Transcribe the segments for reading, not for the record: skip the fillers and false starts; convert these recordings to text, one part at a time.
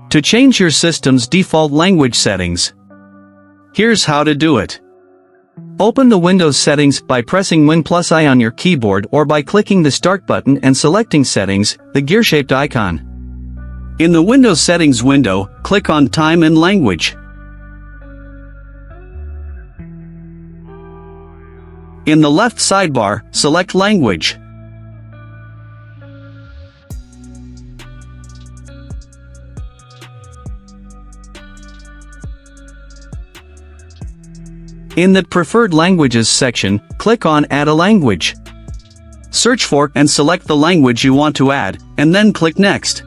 To change your system's default language settings, here's how to do it. Open the Windows settings by pressing Win+I on your keyboard or by clicking the Start button and selecting Settings, the gear-shaped icon. In the Windows settings window, click on Time and Language. In the left sidebar, select Language. In the Preferred Languages section, click on Add a Language. Search for and select the language you want to add, and then click Next.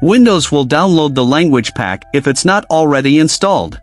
Windows will download the language pack if it's not already installed.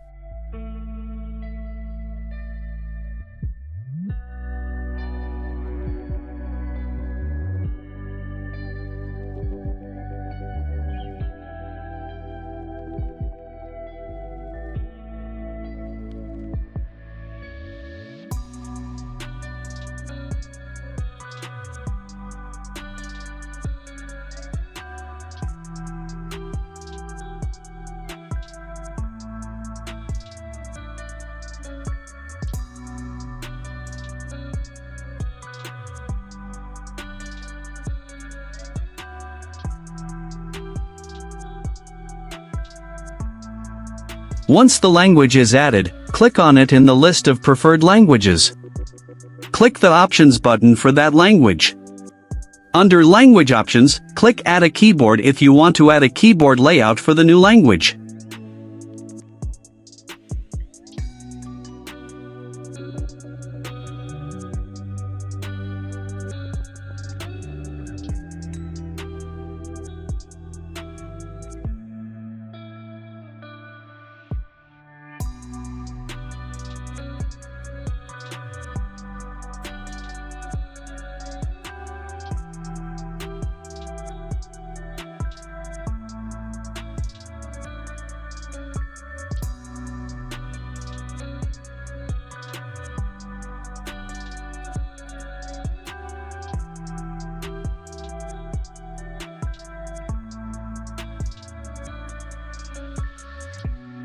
Once the language is added, click on it in the list of preferred languages. Click the Options button for that language. Under Language Options, click Add a Keyboard if you want to add a keyboard layout for the new language.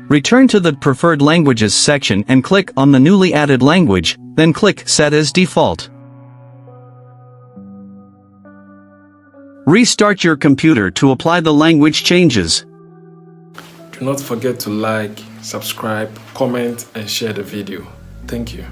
Return to the Preferred Languages section and click on the newly added language, then click Set as Default. Restart your computer to apply the language changes. Do not forget to like, subscribe, comment, and share the video. Thank you.